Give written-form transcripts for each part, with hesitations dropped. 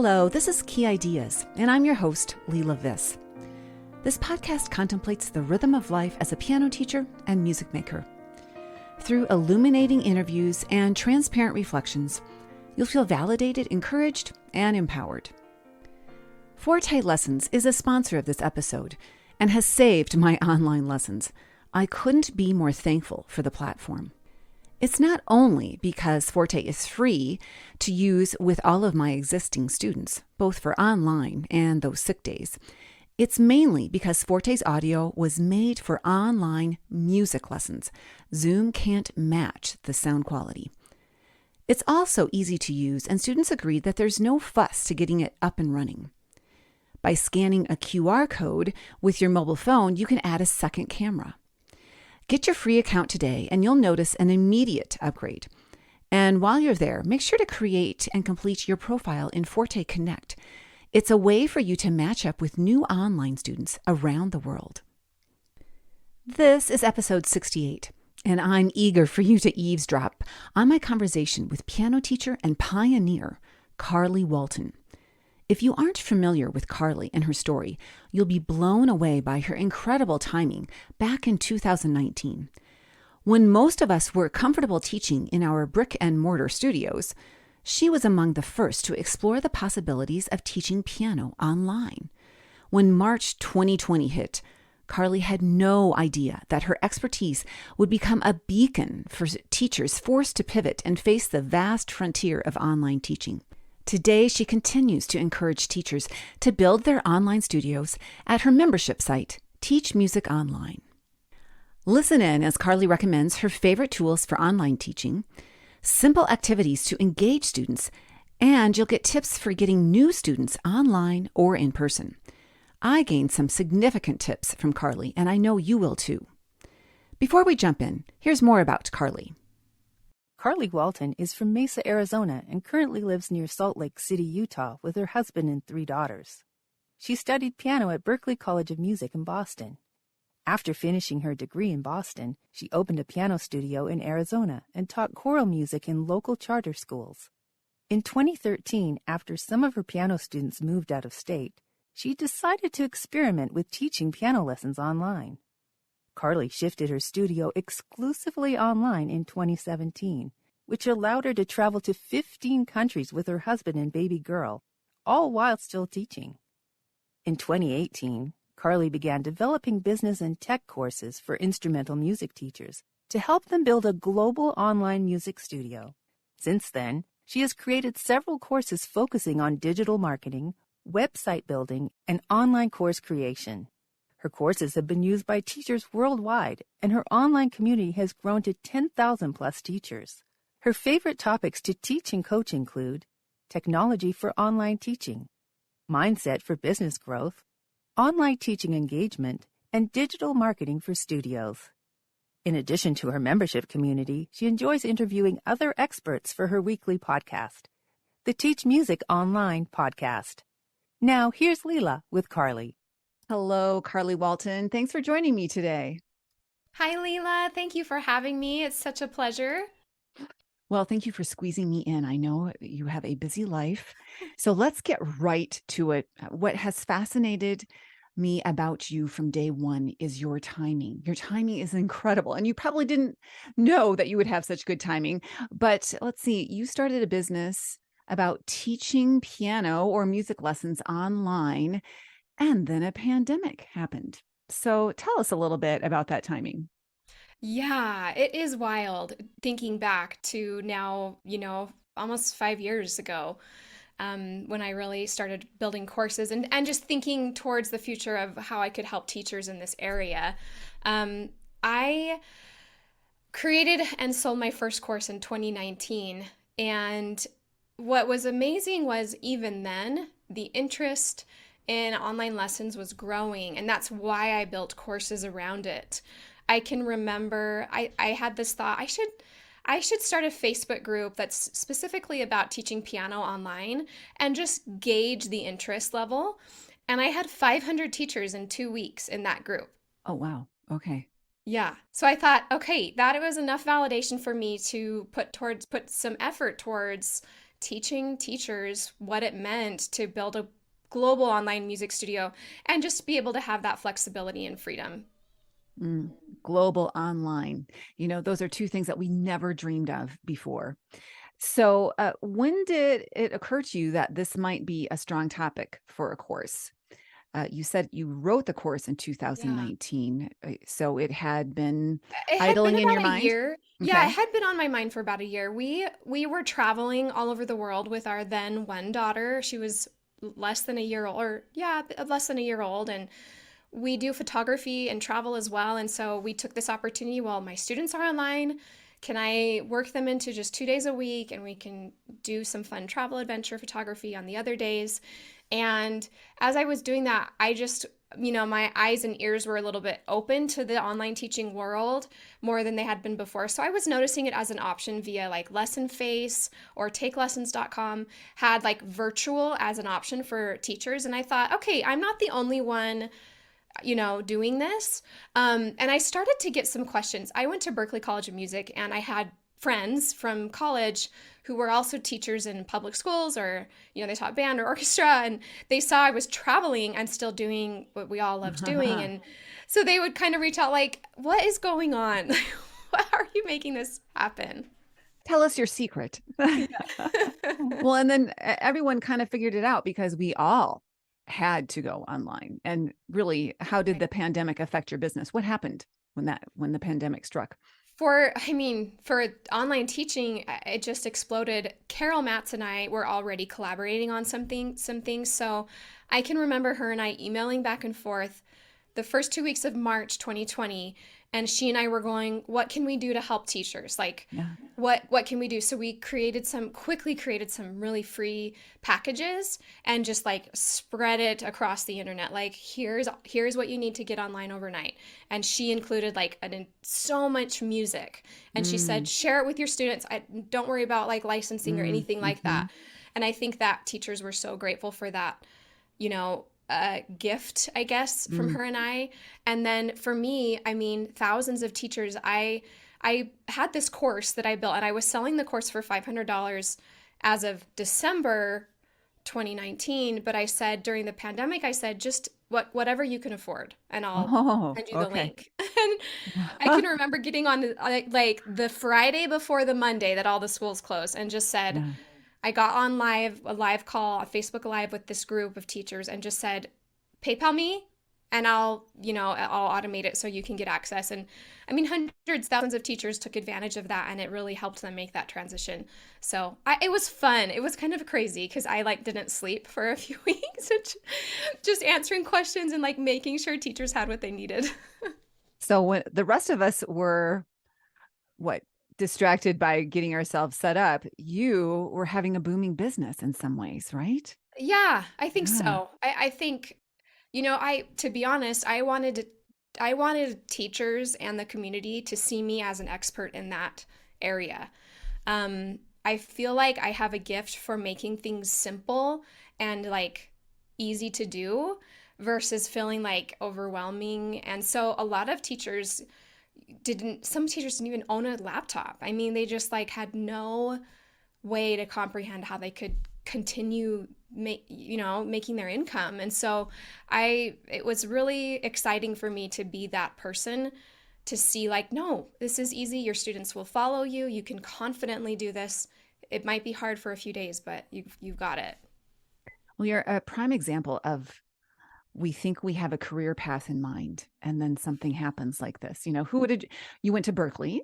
Hello, this is Key Ideas, and I'm your host, Leela Viss. This podcast contemplates the rhythm of life as a piano teacher and music maker. Through illuminating interviews and transparent reflections, you'll feel validated, encouraged, and empowered. Forte Lessons is a sponsor of this episode and has saved my online lessons. I couldn't be more thankful for the platform. It's not only because Forte is free to use with all of my existing students, both for online and those sick days. It's mainly because Forte's audio was made for online music lessons. Zoom can't match the sound quality. It's also easy to use, and students agreed that there's no fuss to getting it up and running. By scanning a QR code with your mobile phone, you can add a second camera. Get your free account today, and you'll notice an immediate upgrade. And while you're there, make sure to create and complete your profile in Forte Connect. It's a way for you to match up with new online students around the world. This is episode 68, and I'm eager for you to eavesdrop on my conversation with piano teacher and pioneer, Carly Walton. If you aren't familiar with Carly and her story, you'll be blown away by her incredible timing back in 2019. When most of us were comfortable teaching in our brick-and-mortar studios, she was among the first to explore the possibilities of teaching piano online. When March 2020 hit, Carly had no idea that her expertise would become a beacon for teachers forced to pivot and face the vast frontier of online teaching. Today, she continues to encourage teachers to build their online studios at her membership site, Teach Music Online. Listen in as Carly recommends her favorite tools for online teaching, simple activities to engage students, and you'll get tips for getting new students online or in person. I gained some significant tips from Carly, and I know you will too. Before we jump in, here's more about Carly. Carly Walton is from Mesa, Arizona, and currently lives near Salt Lake City, Utah, with her husband and 3 daughters. She studied piano at Berklee College of Music in Boston. After finishing her degree in Boston, she opened a piano studio in Arizona and taught choral music in local charter schools. In 2013, after some of her piano students moved out of state, she decided to experiment with teaching piano lessons online. Carly shifted her studio exclusively online in 2017, which allowed her to travel to 15 countries with her husband and baby girl, all while still teaching. In 2018, Carly began developing business and tech courses for instrumental music teachers to help them build a global online music studio. Since then, she has created several courses focusing on digital marketing, website building, and online course creation. Her courses have been used by teachers worldwide, and her online community has grown to 10,000 plus teachers. Her favorite topics to teach and coach include technology for online teaching, mindset for business growth, online teaching engagement, and digital marketing for studios. In addition to her membership community, she enjoys interviewing other experts for her weekly podcast, the Teach Music Online podcast. Now, here's Leela with Carly. Hello, Carly Walton. Thanks for joining me today. Hi, Leela. Thank you for having me. It's such a pleasure. Well, thank you for squeezing me in. I know you have a busy life. So let's get right to it. What has fascinated me about you from day one is your timing. Your timing is incredible. And you probably didn't know that you would have such good timing. But let's see, you started a business about teaching piano or music lessons online, and then a pandemic happened. So tell us a little bit about that timing. Yeah, it is wild thinking back to now, almost 5 years ago, when I really started building courses and just thinking towards the future of how I could help teachers in this area. I created and sold my first course in 2019. And what was amazing was even then, the interest in online lessons was growing, and that's why I built courses around it. I can remember I had this thought, I should start a Facebook group that's specifically about teaching piano online and just gauge the interest level. And I had 500 teachers in 2 weeks in that group. Oh, wow. Okay. Yeah. So I thought, okay, that was enough validation for me to put some effort towards teaching teachers what it meant to build a global online music studio and just be able to have that flexibility and freedom. Global online. Those are two things that we never dreamed of before. So, when did it occur to you that this might be a strong topic for a course? You said you wrote the course in Yeah. 2019, so it had been It had been idling in about your a mind? year. Yeah, it Okay. had been on my mind for about a year. We were traveling all over the world with our then one daughter. She was less than a year old, or yeah, less than a year old, and we do photography and travel as well. And so we took this opportunity while my students are online. Can I work them into just 2 days a week and we can do some fun travel adventure photography on the other days? And as I was doing that, I just, my eyes and ears were a little bit open to the online teaching world more than they had been before. So I was noticing it as an option via like Lesson Face or takelessons.com had like virtual as an option for teachers. And I thought, okay, I'm not the only one doing this. And I started to get some questions. I went to Berklee College of Music and I had friends from college who were also teachers in public schools or, they taught band or orchestra. And they saw I was traveling and still doing what we all loved doing. And so they would kind of reach out like, what is going on? How are you making this happen? Tell us your secret. Well, and then everyone kind of figured it out because we all had to go online. And really, how did the pandemic affect your business? What happened when the pandemic struck? For online teaching, it just exploded. Carol Matz and I were already collaborating on some things. So I can remember her and I emailing back and forth the first 2 weeks of March 2020. And she and I were going, what can we do to help teachers? Like, Yeah. what can we do? So we quickly created some really free packages and just like spread it across the internet. Like, here's what you need to get online overnight. And she included like so much music. And she said, share it with your students. Don't worry about like licensing or anything like that. And I think that teachers were so grateful for that, gift, I guess, from her and I. And then for me, thousands of teachers, I had this course that I built and I was selling the course for $500 as of December 2019. But I said during the pandemic, I said, just whatever you can afford and I'll send you the Okay. link. And I can remember getting on like the Friday before the Monday that all the schools closed and just said, Yeah. I got on a live call, a Facebook Live with this group of teachers and just said, PayPal me and I'll automate it so you can get access. And hundreds, thousands of teachers took advantage of that and it really helped them make that transition. So it was fun. It was kind of crazy because I like didn't sleep for a few weeks, just answering questions and like making sure teachers had what they needed. So when the rest of us were distracted by getting ourselves set up, you were having a booming business in some ways, right? Yeah, I think Yeah. so. I think, to be honest, I wanted teachers and the community to see me as an expert in that area. I feel like I have a gift for making things simple and like easy to do versus feeling like overwhelming. And so a lot of teachers some teachers didn't even own a laptop. They just like had no way to comprehend how they could continue making their income. And so it was really exciting for me to be that person to see like, no, this is easy. Your students will follow you. You can confidently do this. It might be hard for a few days, but you've got it. Well, you're a prime example of we think we have a career path in mind and then something happens like this. Who would you went to Berklee,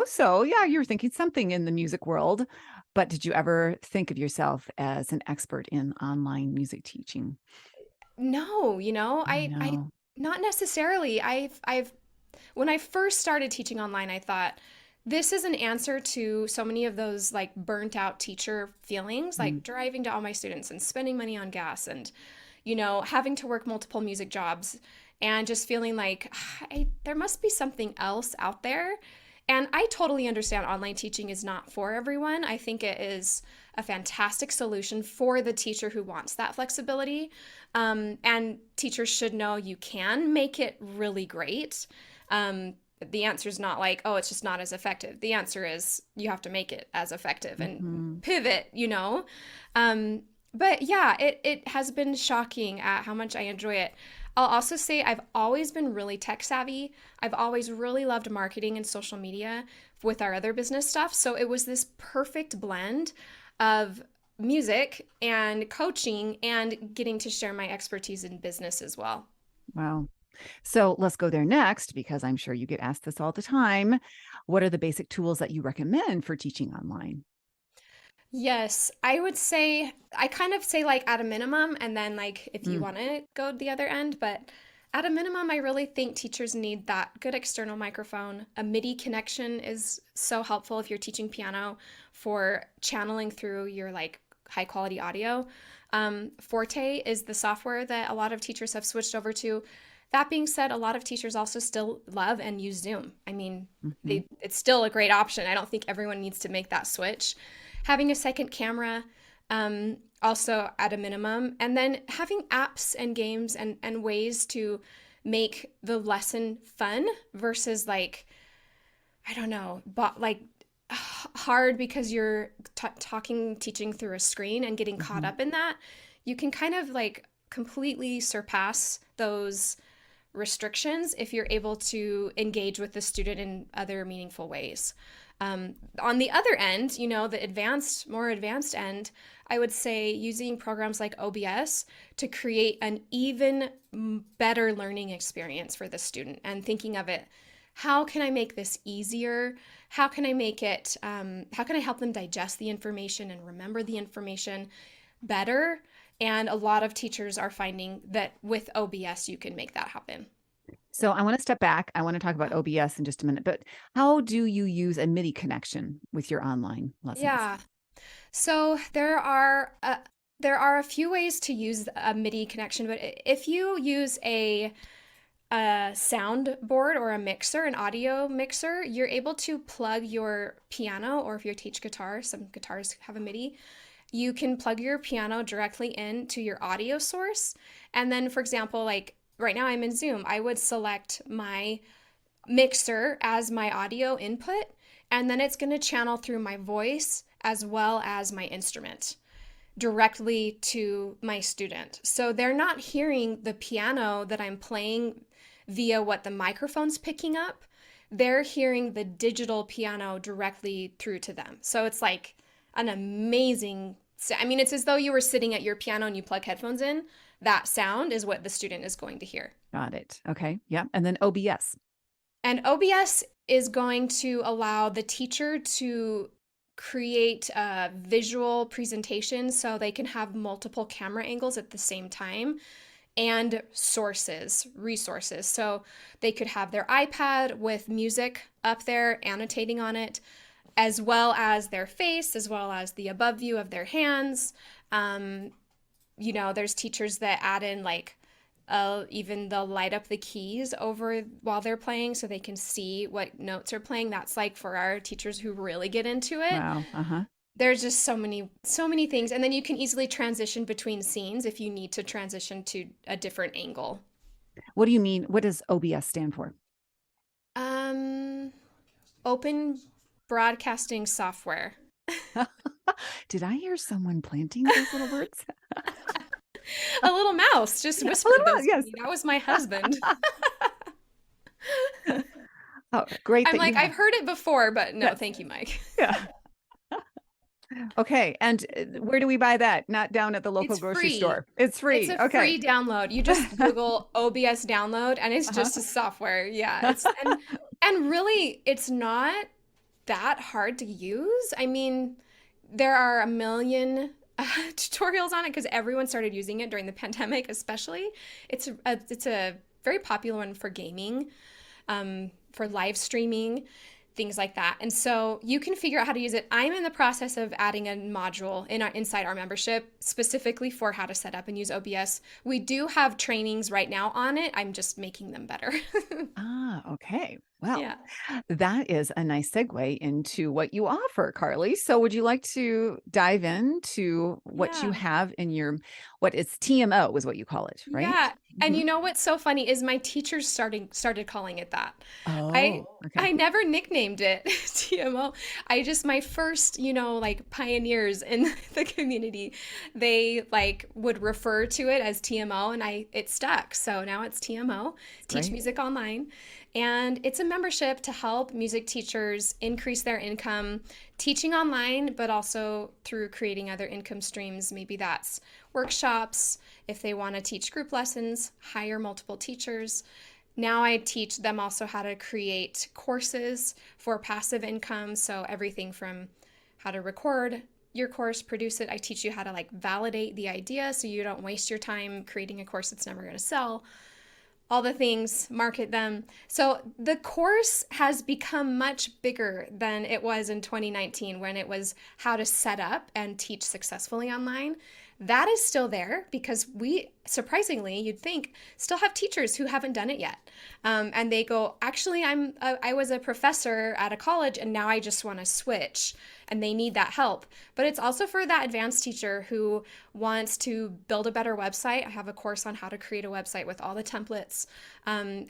so yeah, you're thinking something in the music world, but did you ever think of yourself as an expert in online music teaching? No, I I know. not necessarily. I've when I first started teaching online, I thought this is an answer to so many of those like burnt out teacher feelings, Mm. like driving to all my students and spending money on gas and, having to work multiple music jobs and just feeling like there must be something else out there. And I totally understand online teaching is not for everyone. I think it is a fantastic solution for the teacher who wants that flexibility. And teachers should know you can make it really great. the answer is not like, oh, it's just not as effective. The answer is you have to make it as effective and Mm-hmm. pivot, Um, but yeah, it has been shocking at how much I enjoy it. I'll also say I've always been really tech savvy. I've always really loved marketing and social media with our other business stuff. So it was this perfect blend of music and coaching and getting to share my expertise in business as well. Wow. So let's go there next, because I'm sure you get asked this all the time. What are the basic tools that you recommend for teaching online? Yes, I would say I kind of say like at a minimum, and then like if you Mm, want to go the other end, but at a minimum, I really think teachers need that good external microphone. A MIDI connection is so helpful if you're teaching piano for channeling through your like high quality audio. Forte is the software that a lot of teachers have switched over to. That being said, a lot of teachers also still love and use Zoom. I mean, mhm. it's still a great option. I don't think everyone needs to make that switch. Having a second camera, also at a minimum, and then having apps and games and ways to make the lesson fun versus like, I don't know, but like hard because you're talking, teaching through a screen and getting caught Mhm. up in that. You can kind of like completely surpass those restrictions if you're able to engage with the student in other meaningful ways. On the other end, the more advanced end, I would say using programs like OBS to create an even better learning experience for the student and thinking of it, how can I make this easier? How can I make it, how can I help them digest the information and remember the information better? And a lot of teachers are finding that with OBS, you can make that happen. So I want to step back. I want to talk about OBS in just a minute, but how do you use a MIDI connection with your online lessons? Yeah. So there are a few ways to use a MIDI connection, but if you use a sound board or a mixer, an audio mixer, you're able to plug your piano, or if you teach guitar, some guitars have a MIDI, you can plug your piano directly into your audio source. And then, for example, like right now I'm in Zoom, I would select my mixer as my audio input, and then it's going to channel through my voice as well as my instrument directly to my student. So they're not hearing the piano that I'm playing via what the microphone's picking up. They're hearing the digital piano directly through to them. So it's like an amazing, I mean, it's as though you were sitting at your piano and you plug headphones in. That sound is what the student is going to hear. Got it. Okay. Yeah. And then OBS. And OBS is going to allow the teacher to create a visual presentation so they can have multiple camera angles at the same time and resources. So they could have their iPad with music up there annotating on it, as well as their face, as well as the above view of their hands. There's teachers that add in like even they'll light up the keys over while they're playing so they can see what notes are playing. That's like for our teachers who really get into it. Wow. Uh-huh. There's just so many things. And then you can easily transition between scenes if you need to transition to a different angle. What do you mean? What does OBS stand for? Um, Open broadcasting software. Did I hear someone planting those little words? A little mouse just Yeah, a whispered little those to yes. me. That was my husband. Oh, great I'm that you like, have. I've heard it before, but no, Yes. thank you, Mike. Yeah. Okay. And where do we buy that? Not down at the local It's grocery free. store. It's It's free. a Okay. free download. You just Google OBS download and it's Uh-huh. just a software. Yeah, and really it's not that hard to use. I mean, there are a million tutorials on it because everyone started using it during the pandemic, especially. It's a very popular one for gaming, for live streaming, things like that. And so you can figure out how to use it. I'm in the process of adding a module inside our membership specifically for how to set up and use OBS. We do have trainings right now on it. I'm just making them better. Okay. Well, Yeah. that is a nice segue into what you offer, Carly. So, would you like to dive into what you Yeah. have in your, what is TMO, is what you call it, right? Yeah. And Hmm. you know what's so funny is my teachers started calling it that. I Oh, okay. I never nicknamed it TMO. I just my first, like pioneers in the community, they like would refer to it as TMO and it stuck. So now it's TMO, Teach Great. Music Online. And it's a membership to help music teachers increase their income teaching online, but also through creating other income streams. Maybe that's workshops, if they want to teach group lessons, hire multiple teachers. Now I teach them also how to create courses for passive income. So everything from how to record your course, produce it. I teach you how to like validate the idea so you don't waste your time creating a course that's never going to sell. All the things, market them. So the course has become much bigger than it was in 2019 when it was how to set up and teach successfully online. That is still there because we, surprisingly, you'd think, still have teachers who haven't done it yet. And they go, actually, I was a professor at a college and now I just want to switch and they need that help. But it's also for that advanced teacher who wants to build a better website. I have a course on how to create a website with all the templates,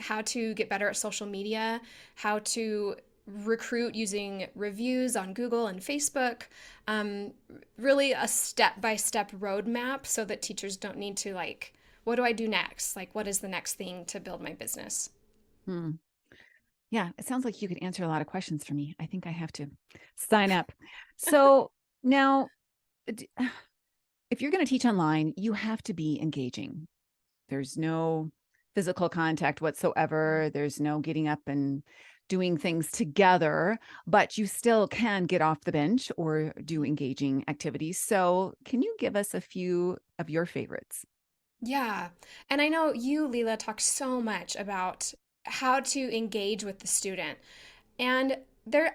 how to get better at social media, how to recruit using reviews on Google and Facebook. Um, Really a step-by-step roadmap so that teachers don't need to like, what do I do next? Like, what is the next thing to build my business? Hmm. Yeah, it sounds like you could answer a lot of questions for me. I think I have to sign up. So now, d- if you're going to teach online, you have to be engaging. There's no physical contact Yeah. whatsoever. There's no getting up and doing things together, but you still can get off the bench or do engaging activities. So, can you give us a few of your favorites? Yeah. And I know you, Leela, talk so much about how to engage with the student. And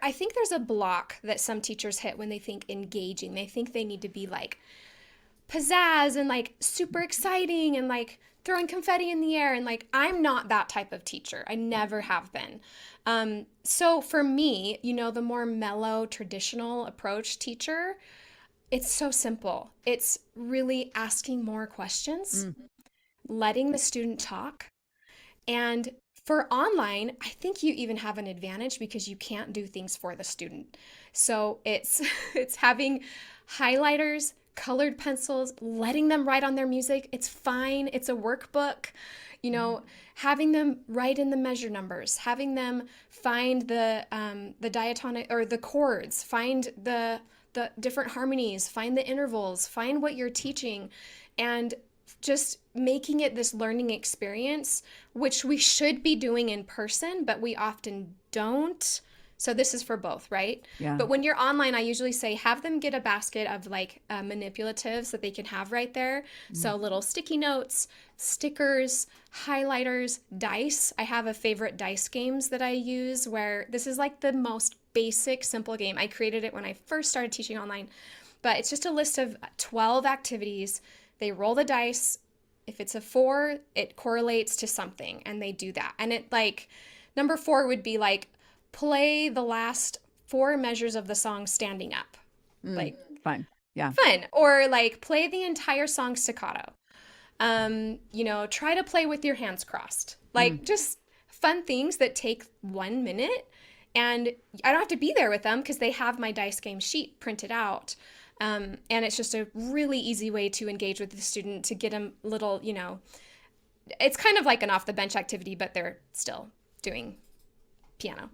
I think there's a block that some teachers hit when they think engaging. They think they need to be like pizzazz and like super exciting and like throwing confetti in the air. And like, I'm not that type of teacher. I never have been. So for me, the more mellow, traditional approach teacher, it's so simple. It's really asking more questions, Mm, letting the student talk. And for online, I think you even have an advantage because you can't do things for the student. So it's it's having highlighters, colored pencils, letting them write on their music. It's fine. It's a workbook. Having them write in the measure numbers, having them find the diatonic or the chords, find the different harmonies, find the intervals, find what you're teaching, and just making it this learning experience, which we should be doing in person, but we often don't. So this is for both, right? yeah. But when you're online, I usually say have them get a basket of like manipulatives that they can have right there. Mm. So little sticky notes, stickers, highlighters, dice. I have a favorite dice games that I use where this is like the most basic, simple game. I created it when I first started teaching online, but it's just a list of 12 activities. They roll the dice. If it's a 4, it correlates to something, and they do that. And it like, number 4 would be like, play the last 4 measures of the song standing up. Mm, Like, fun. Yeah. fun. Or like, play the entire song staccato. Try to play with your hands crossed. Mm. Like, just fun things that take 1 minute. And I don't have to be there with them because they have my dice game sheet printed out. And it's just a really easy way to engage with the student to get them little, it's kind of like an off the bench activity, but they're still doing piano.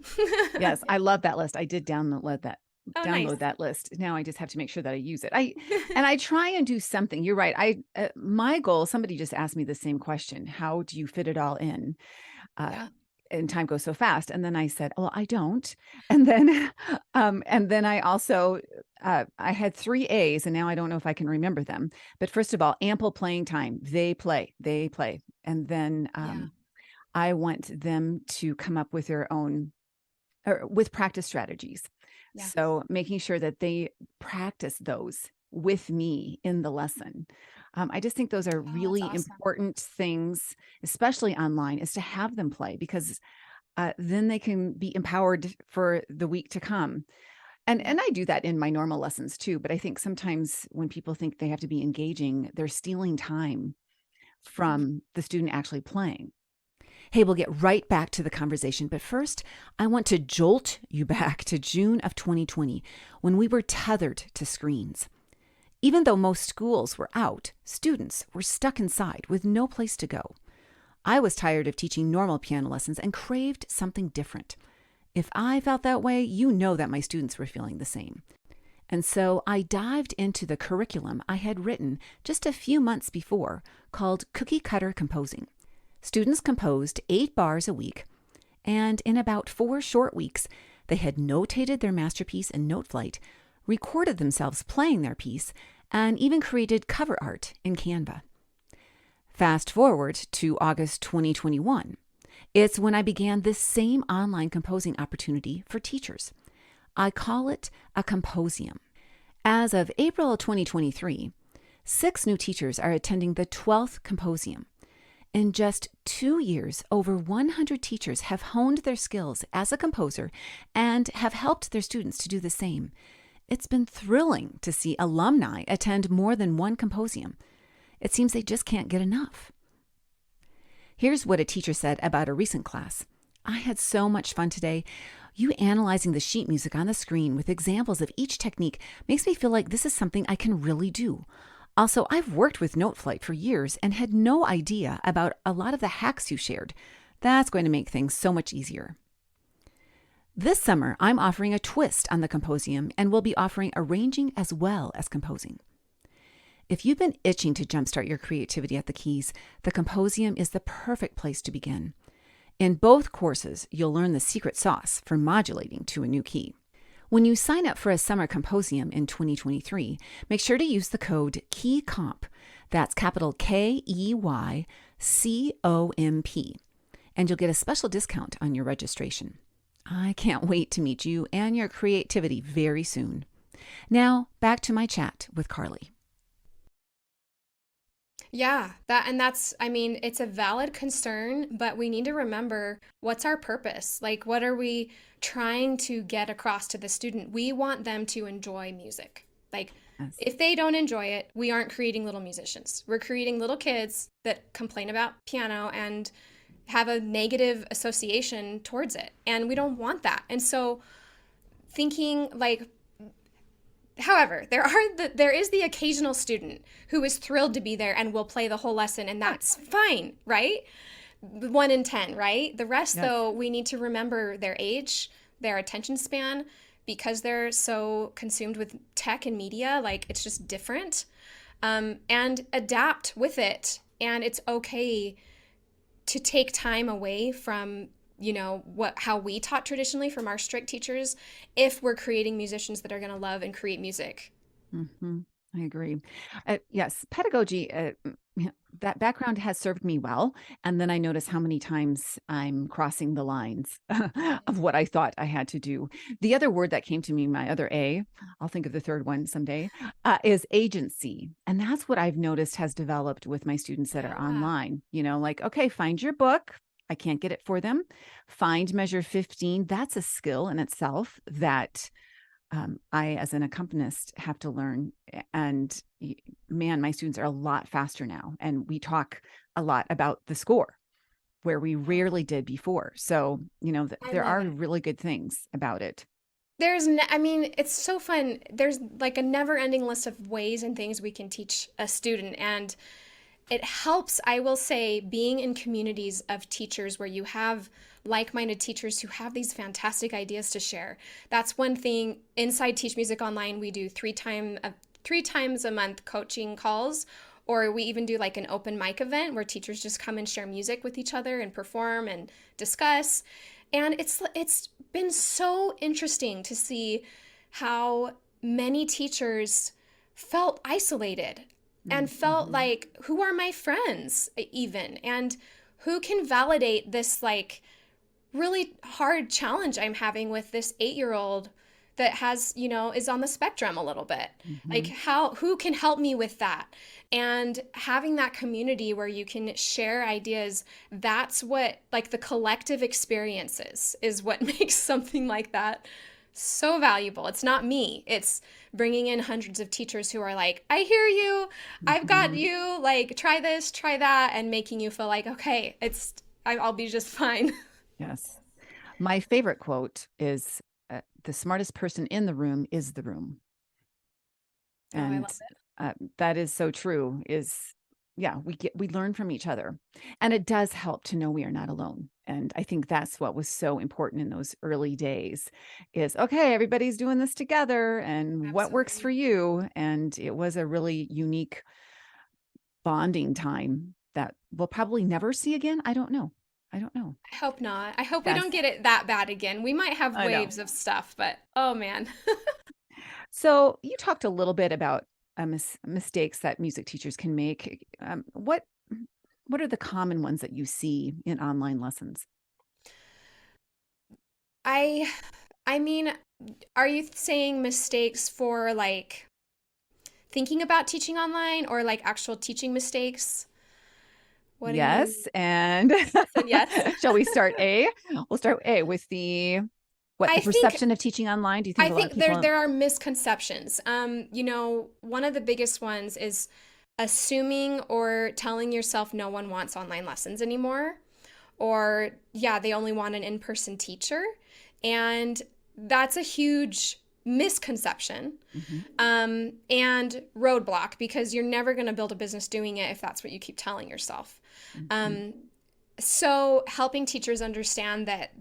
Yes, I love that list. I did Oh, nice. download that list. Now I just have to make sure that I use it. I try and do something. You're right. My goal, somebody just asked me the same question. How do you fit it all in? Uh, Yeah. and time goes so fast. And then I said, well, I don't. And then, and then I also, I had 3 A's and now I don't know if I can remember them. But first of all, ample playing time. They play. And then, Yeah. I want them to come up with their own or with practice strategies. Yeah. So making sure that they practice those with me in the lesson. I just think those are Oh, that's really awesome. important things, especially online, is to have them play because then they can be empowered for the week to come. And Yeah. I do that in my normal lessons too. But I think sometimes when people think they have to be engaging, they're stealing time from the student actually playing. Hey, we'll get right back to the conversation, but first, I want to jolt you back to June of 2020 when we were tethered to screens. Even though most schools were out, students were stuck inside with no place to go. I was tired of teaching normal piano lessons and craved something different. If I felt that way, you know that my students were feeling the same. And so I dived into the curriculum I had written just a few months before called Cookie Cutter Composing. Students composed 8 bars a week, and in about 4 short weeks, they had notated their masterpiece in NoteFlight, recorded themselves playing their piece, and even created cover art in Canva. Fast forward to August 2021. It's when I began this same online composing opportunity for teachers. I call it a COMPOSIUM. As of April 2023, 6 new teachers are attending the 12th COMPOSIUM. In just 2 years, over 100 teachers have honed their skills as a composer and have helped their students to do the same. It's been thrilling to see alumni attend more than one COMPOSIUM. It seems they just can't get enough. Here's what a teacher said about a recent class. I had so much fun today. You analyzing the sheet music on the screen with examples of each technique makes me feel like this is something I can really do. Also, I've worked with NoteFlight for years and had no idea about a lot of the hacks you shared. That's going to make things so much easier. This summer, I'm offering a twist on the COMPOSIUM and will be offering arranging as well as composing. If you've been itching to jumpstart your creativity at the keys, the COMPOSIUM is the perfect place to begin. In both courses, you'll learn the secret sauce for modulating to a new key. When you sign up for a summer COMPOSIUM in 2023, make sure to use the code KEYCOMP, that's capital KEYCOMP, and you'll get a special discount on your registration. I can't wait to meet you and your creativity very soon. Now, back to my chat with Carly. Yeah, that's, I mean, it's a valid concern, but we need to remember what's our purpose? Like, what are we trying to get across to the student? We want them to enjoy music. Like, Yes. if they don't enjoy it, we aren't creating little musicians. We're creating little kids that complain about piano and have a negative association towards it. And we don't want that. And so thinking like, however, there is the occasional student who is thrilled to be there and will play the whole lesson, and that's fine, right? 1 in 10, right? The rest, Yes. though, we need to remember their age, their attention span, because they're so consumed with tech and media, like it's just different, and adapt with it. And it's okay to take time away from how we taught traditionally from our strict teachers if we're creating musicians that are going to love and create music. Mm-hmm. I agree. Yes, pedagogy, that background has served me well. And then I notice how many times I'm crossing the lines of what I thought I had to do. The other word that came to me, my other A, I'll think of the third one someday, is agency. And that's what I've noticed has developed with my students that are online. Like, okay, find your book. I can't get it for them. Find measure 15. That's a skill in itself that I, as an accompanist, have to learn. And man, my students are a lot faster now. And we talk a lot about the score where we rarely did before. So, there are really good things about it. It's so fun. There's like a never ending list of ways and things we can teach a student. And it helps, I will say, being in communities of teachers where you have like-minded teachers who have these fantastic ideas to share. That's one thing. Inside Teach Music Online, we do 3 times a month coaching calls, or we even do like an open mic event where teachers just come and share music with each other and perform and discuss. And it's been so interesting to see how many teachers felt isolated and felt like, who are my friends even? And who can validate this like really hard challenge I'm having with this 8-year-old that has, is on the spectrum a little bit? Like who can help me with that? And having that community where you can share ideas, that's what like the collective experiences is what makes something like that So valuable. It's not me. It's bringing in hundreds of teachers who are like, I hear you. I've got Mhm. you. Like, try this, try that, and making you feel like, okay, I'll be just fine. Yes. My favorite quote is the smartest person in the room is the room. Oh, I And love it. that is so true is yeah, we learn from each other. And it does help to know we are not alone. And I think that's what was so important in those early days is okay, everybody's doing this together and what works for Absolutely. you. And it was a really unique bonding time that we'll probably never see again. I don't know. I don't know. I hope not. I hope we Yes, don't get it that bad again. We might have I know. waves of stuff, but oh man. So you talked a little bit about mistakes that music teachers can make. What are the common ones that you see in online lessons? I I mean, are you saying mistakes for like thinking about teaching online or like actual teaching mistakes? What do you Yes, and yes and yes? shall we start A? We'll start A with the I think perception of teaching online. Do you think I a lot of think people there are misconceptions. One of the biggest ones is assuming or telling yourself no one wants online lessons anymore, or yeah, they only want an in-person teacher, and that's a huge misconception Mhm, and roadblock because you're never going to build a business doing it if that's what you keep telling yourself. mhm, Um, so helping teachers understand that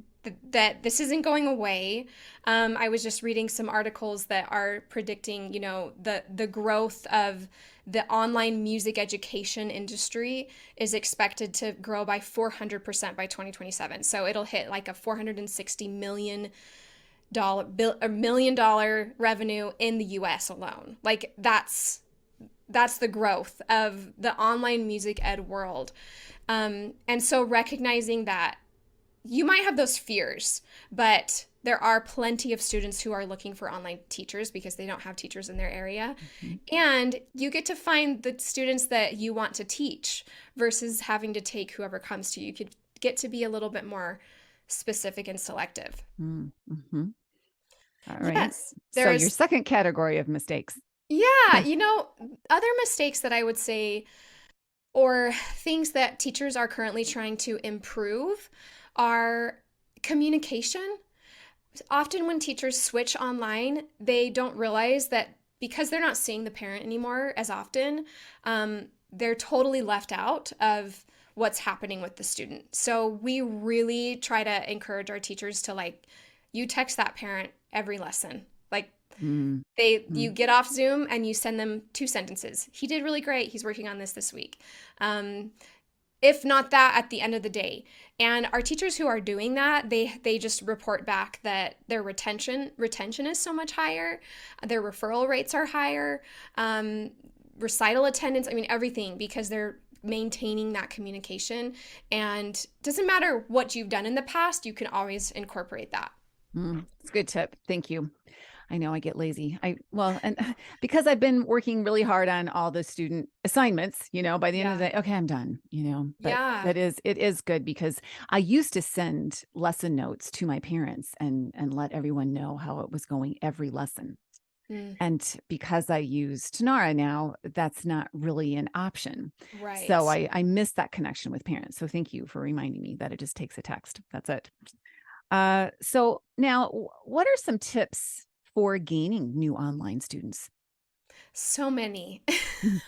this isn't going away. I was just reading some articles that are predicting, the growth of the online music education industry is expected to grow by 400% by 2027. So it'll hit like a $460 million revenue in the US alone. Like that's the growth of the online music ed world. And so recognizing that you might have those fears, but there are plenty of students who are looking for online teachers because they don't have teachers in their area. mhm, And you get to find the students that you want to teach versus having to take whoever comes to you. You could get to be a little bit more specific and selective. mm, mhm. All right. Yes, So your there's, second category of mistakes. yeah, other mistakes that I would say or things that teachers are currently trying to improve are communication. Often, when teachers switch online, they don't realize that because they're not seeing the parent anymore as often, they're totally left out of what's happening with the student. So, we really try to encourage our teachers to like, you text that parent every lesson. Like, Mm, you mm, get off Zoom and you send them 2 sentences. He did really great. He's working on this week. Um, if not that at the end of the day. And our teachers who are doing that, they just report back that their retention is so much higher, their referral rates are higher, recital attendance, I mean everything because they're maintaining that communication and doesn't matter what you've done in the past, you can always incorporate that. It's a good tip. Thank you. I know I get lazy. And because I've been working really hard on all the student assignments, by the end of Yeah. the day, okay, I'm done, but Yeah. it is good because I used to send lesson notes to my parents and let everyone know how it was going every lesson. Mm, And because I use Tanara now, that's not really an option. So right. I miss that connection with parents. So thank you for reminding me that it just takes a text. That's it. So now, what are some tips for gaining new online students? So many. Mhm.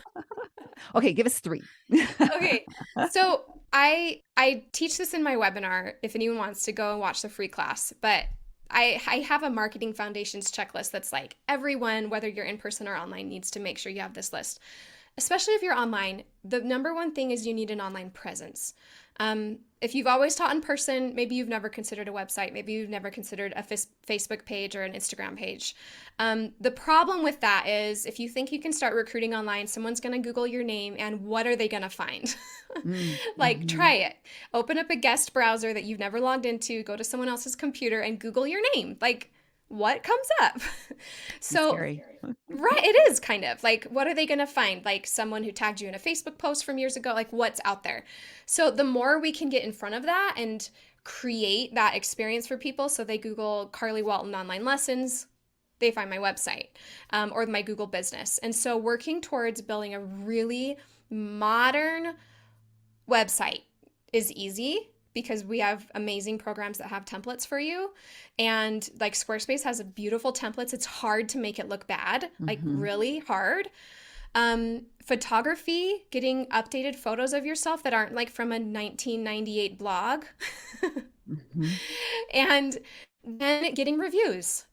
Okay, give us three. Okay. So I teach this in my webinar if anyone wants to go and watch the free class, but I have a marketing foundations checklist that's like everyone, whether you're in person or online, needs to make sure you have this list. Especially if you're online, the number one thing is you need an online presence. If you've always taught in person, maybe you've never considered a website, maybe you've never considered a Facebook page or an Instagram page. The problem with that is if you think you can start recruiting online, someone's going to Google your name, and what are they going to find? Mm, Like, try mhm. it. Open up a guest browser that you've never logged into, go to someone else's computer, and Google your name. Like, what comes up? It's So, scary. right, it is kind of like, what are they going to find? Like someone who tagged you in a Facebook post from years ago, like what's out there. So the more we can get in front of that and create that experience for people. So they Google Carly Walton online lessons, they find my website, or my Google business. And so working towards building a really modern website is easy because we have amazing programs that have templates for you. And like Squarespace has beautiful templates. It's hard to make it look bad, like really hard. Photography, getting updated photos of yourself that aren't like from a 1998 blog. And then getting reviews,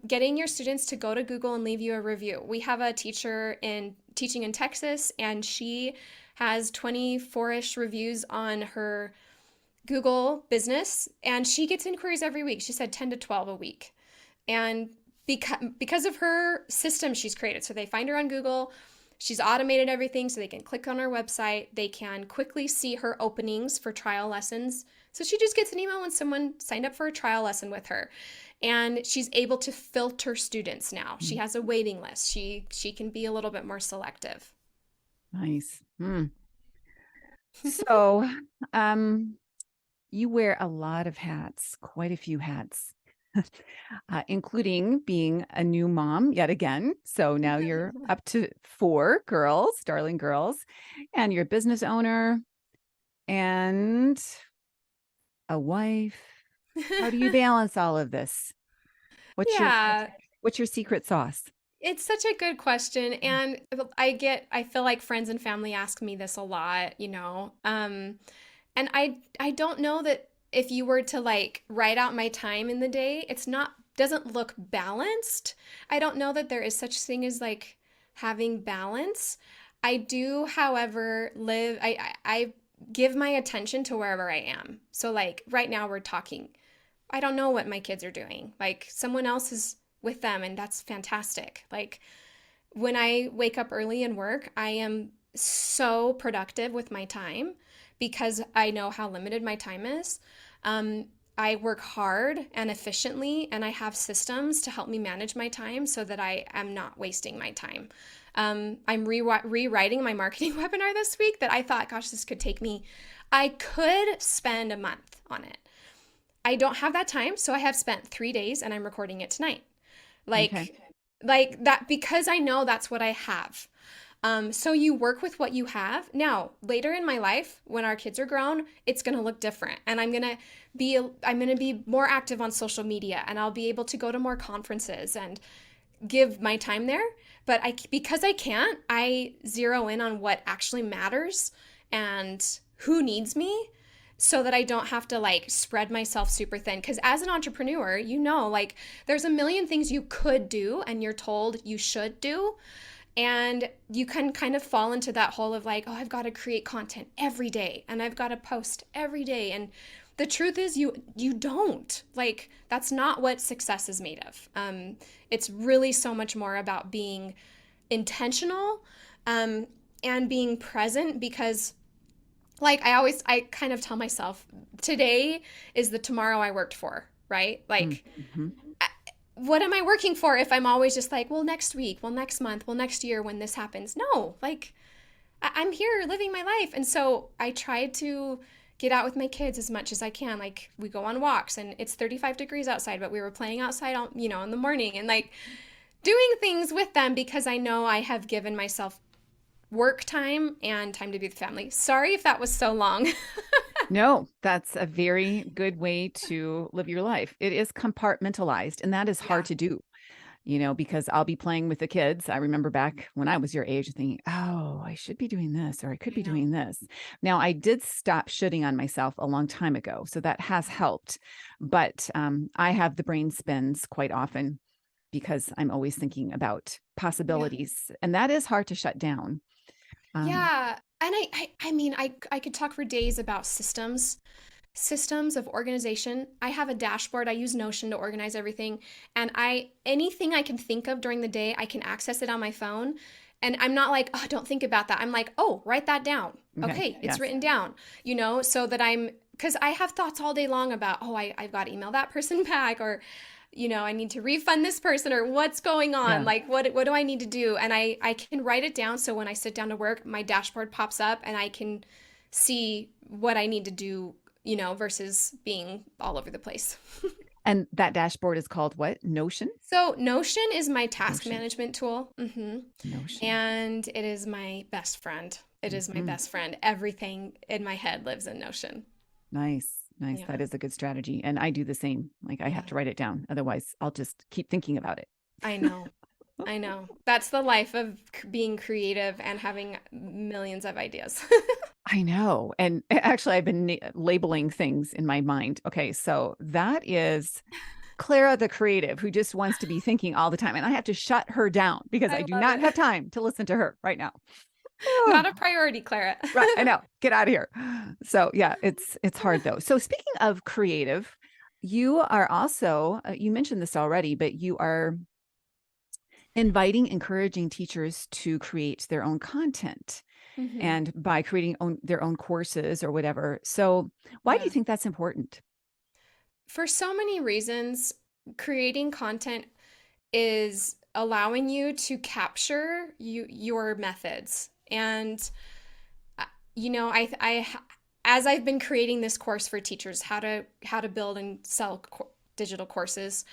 getting your students to go to Google and leave you a review. We have a teacher in teaching in Texas, and she has 24-ish reviews on her Google business, and she gets inquiries every week. She said 10 to 12 a week. And because of her system she's created, so they find her on Google, she's automated everything so they can click on her website, they can quickly see her openings for trial lessons. So she just gets an email when someone signed up for a trial lesson with her. And she's able to filter students now. She has a waiting list. She can be a little bit more selective. Nice. So, you wear a lot of hats, quite a few hats, including being a new mom yet again. So now you're up to 4 girls, darling girls, and you're a business owner and a wife. How do you balance all of this? What's your secret sauce? It's such a good question. And I feel like friends and family ask me this a lot, and I don't know that if you were to like write out my time in the day, doesn't look balanced. I don't know that there is such thing as like having balance. I do, however, I give my attention to wherever I am. So like right now we're talking. I don't know what my kids are doing. Like someone else is with them, and that's fantastic. Like when I wake up early and work, I am so productive with my time because I know how limited my time is. I work hard and efficiently, and I have systems to help me manage my time so that I am not wasting my time. I'm rewriting my marketing webinar this week that I thought, gosh, I could spend a month on it. I don't have that time, so I have spent 3 days and I'm recording it tonight. Like that, because I know that's what I have. So you work with what you have. Now, later in my life, when our kids are grown, it's going to look different. And I'm going to be more active on social media, and I'll be able to go to more conferences and give my time there. But because I can't, I zero in on what actually matters and who needs me, so that I don't have to like spread myself super thin. Because as an entrepreneur, like there's a million things you could do and you're told you should do. And you can kind of fall into that hole of like, oh, I've got to create content every day and I've got to post every day. And the truth is you don't. Like, that's not what success is made of. It's really so much more about being intentional and being present, because like I kind of tell myself, today is the tomorrow I worked for, right? Like, what am I working for if I'm always just like, well, next week, well, next month, well, next year when this happens? No, like I'm here living my life. And so I try to get out with my kids as much as I can. Like we go on walks and it's 35 degrees outside, but we were playing outside, in the morning, and like doing things with them because I know I have given myself work time and time to be with family. Sorry if that was so long. No, that's a very good way to live your life. It is compartmentalized, and that is hard to do, because I'll be playing with the kids. I remember back when I was your age thinking, oh, I should be doing this, or I could be doing this. Now, I did stop shitting on myself a long time ago, so that has helped. But I have the brain spins quite often because I'm always thinking about possibilities, and that is hard to shut down. Yeah. And I could talk for days about systems of organization. I have a dashboard. I use Notion to organize everything. And anything I can think of during the day, I can access it on my phone. And I'm not like, oh, don't think about that. I'm like, oh, write that down. Okay, it's written down, so that because I have thoughts all day long about, oh, I've got to email that person back, or I need to refund this person, or what's going on? Yeah. Like, what do I need to do? And I can write it down. So when I sit down to work, my dashboard pops up and I can see what I need to do versus being all over the place. And that dashboard is called what? Notion? So Notion is my task Notion. management tool. Notion. And it is my best friend. It is my best friend. Everything in my head lives in Notion. Nice. Nice. Yeah. That is a good strategy. And I do the same. Like I have to write it down. Otherwise, I'll just keep thinking about it. I know. I know. That's the life of being creative and having millions of ideas. I know. And actually, I've been labeling things in my mind. Okay. So that is Clara the creative who just wants to be thinking all the time. And I have to shut her down because I do love not it. have time to listen to her right now. Not a priority, Clara. Right. I know. Get out of here. So yeah, it's hard though. So speaking of creative, you are also, you mentioned this already, but you are encouraging teachers to create their own content and by creating their own courses or whatever. So why do you think that's important? For so many reasons, creating content is allowing you to capture your methods. And I as I've been creating this course for teachers, how to build and sell digital courses,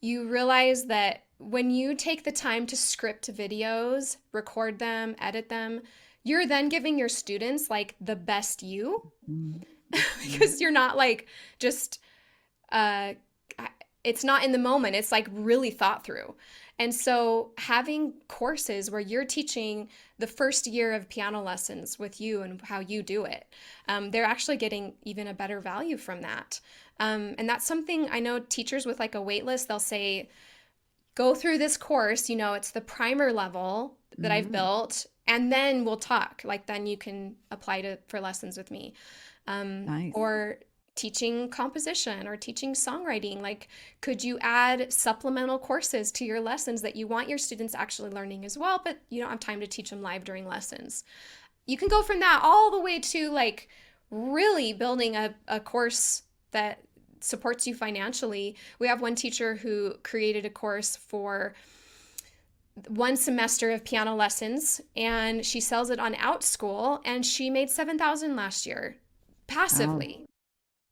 you realize that when you take the time to script videos, record them, edit them, you're then giving your students like the best you because you're not like just it's not in the moment. It's like really thought through. And so having courses where you're teaching the first year of piano lessons with you and how you do it, they're actually getting even a better value from that. And that's something I know teachers with like a wait list, they'll say, go through this course, it's the primer level that I've built, and then we'll talk. Like then you can apply for lessons with me. Nice. Or teaching composition or teaching songwriting. Like, could you add supplemental courses to your lessons that you want your students actually learning as well, but you don't have time to teach them live during lessons? You can go from that all the way to like really building a course that supports you financially. We have one teacher who created a course for one semester of piano lessons, and she sells it on OutSchool, and she made $7,000 last year passively. Oh,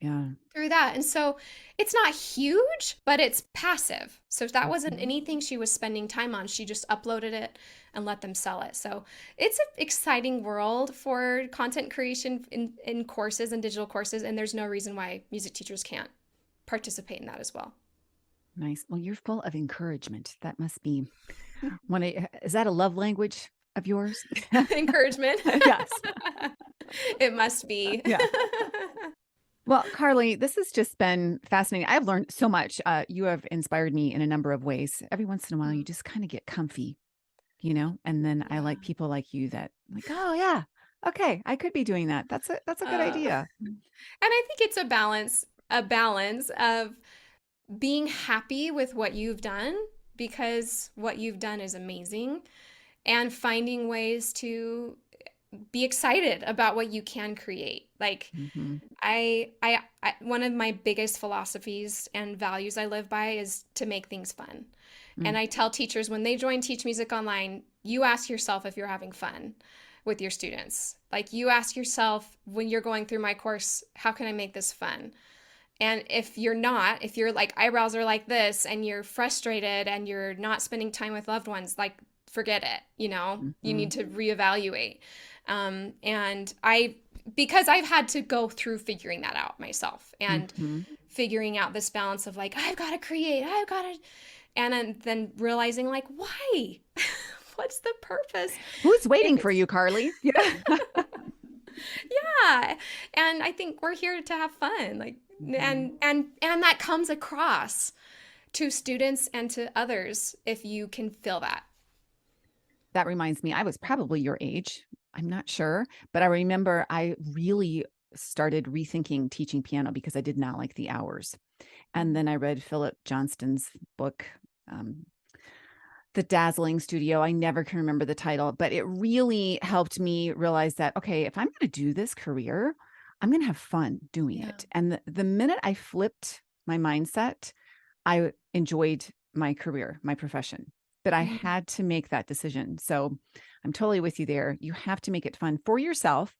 yeah. Through that. And so it's not huge, but it's passive. So if that wasn't anything she was spending time on, she just uploaded it and let them sell it. So it's an exciting world for content creation in courses and digital courses. And there's no reason why music teachers can't participate in that as well. Nice. Well, you're full of encouragement. That must be is that a love language of yours? Encouragement. Yes. It must be. Yeah. Well, Carly, this has just been fascinating. I've learned so much. You have inspired me in a number of ways. Every once in a while, you just kind of get comfy, and then I like people like you that like, oh yeah, okay, I could be doing that. That's a good idea. And I think it's a balance of being happy with what you've done, because what you've done is amazing, and finding ways to be excited about what you can create. Like I one of my biggest philosophies and values I live by is to make things fun. And I tell teachers when they join Teach Music Online, you ask yourself if you're having fun with your students. Like you ask yourself when you're going through my course, how can I make this fun? And if you're not, if your like eyebrows are like this and you're frustrated and you're not spending time with loved ones, like forget it, you need to reevaluate. And because I've had to go through figuring that out myself and figuring out this balance of like, I've got to create, and then realizing like, why? What's the purpose? Who's waiting for you, Carly? Yeah. Yeah. And I think we're here to have fun. Like, and that comes across to students and to others if you can feel that. That reminds me, I was probably your age. I'm not sure, but I remember I really started rethinking teaching piano because I did not like the hours. And then I read Philip Johnston's book, The Dazzling Studio. I never can remember the title, but it really helped me realize that, okay, if I'm going to do this career, I'm going to have fun doing it. And the minute I flipped my mindset, I enjoyed my career, my profession. But I had to make that decision. So I'm totally with you there. You have to make it fun for yourself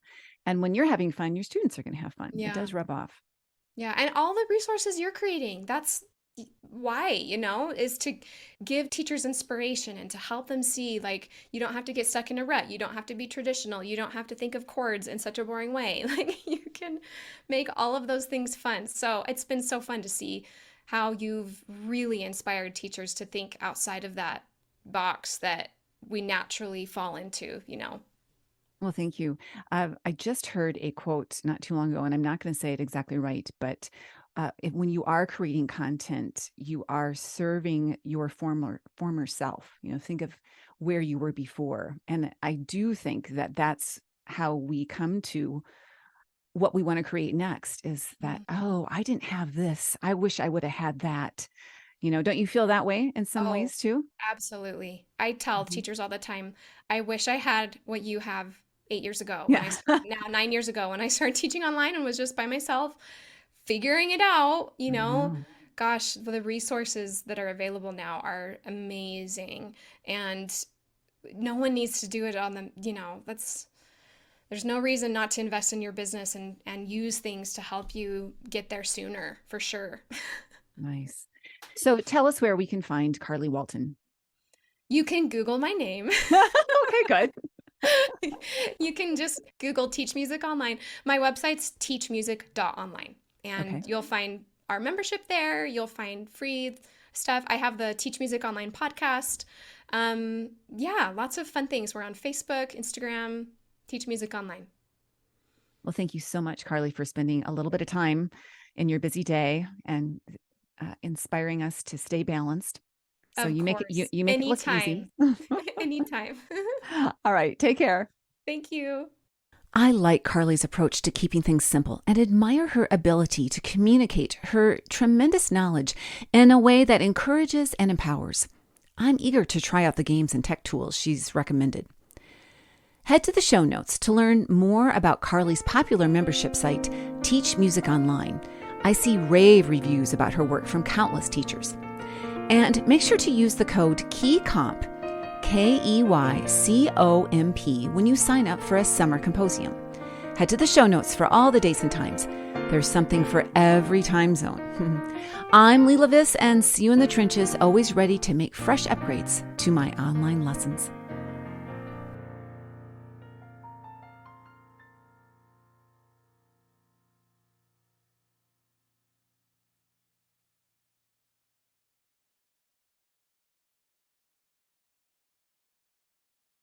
And when you're having fun, your students are going to have fun. It Yeah. does rub off. Yeah. And all the resources you're creating, that's why, is to give teachers inspiration and to help them see, like, you don't have to get stuck in a rut. You don't have to be traditional. You don't have to think of chords in such a boring way. Like, you can make all of those things fun. So it's been so fun to see how you've really inspired teachers to think outside of that box that we naturally fall into. Well, thank you. I just heard a quote not too long ago, and I'm not going to say it exactly right, but when you are creating content, you are serving your former self. Think of where you were before, and I do think that that's how we come to what we want to create next. Is that, oh, I didn't have this. I wish I would have had that. Don't you feel that way in some Oh, ways too? absolutely. I tell Mhm. teachers all the time, I wish I had what you have 8 years ago when Yeah. now 9 years ago when I started teaching online and was just by myself figuring it out. I know. Gosh, the resources that are available now are amazing. And no one needs to do it on them. There's no reason not to invest in your business and use things to help you get there sooner, for sure. Nice. So tell us where we can find Carly Walton. You can Google my name. Okay, good. You can just Google Teach Music Online. My website's teachmusic.online, Okay. and you'll find our membership there. You'll find free stuff. I have the Teach Music Online podcast. Yeah, lots of fun things. We're on Facebook, Instagram, Teach Music Online. Well, thank you so much, Carly, for spending a little bit of time in your busy day and inspiring us to stay balanced. So Of you make it course. you make it look easy. Anytime. Anytime. All right, take care. Thank you. I like Carly's approach to keeping things simple and admire her ability to communicate her tremendous knowledge in a way that encourages and empowers. I'm eager to try out the games and tech tools she's recommended. Head to the show notes to learn more about Carly's popular membership site, Teach Music Online. I see rave reviews about her work from countless teachers. And make sure to use the code KEYCOMP, KEYCOMP, when you sign up for a summer Composium. Head to the show notes for all the dates and times. There's something for every time zone. I'm Leela Viss, and see you in the trenches, always ready to make fresh upgrades to my online lessons.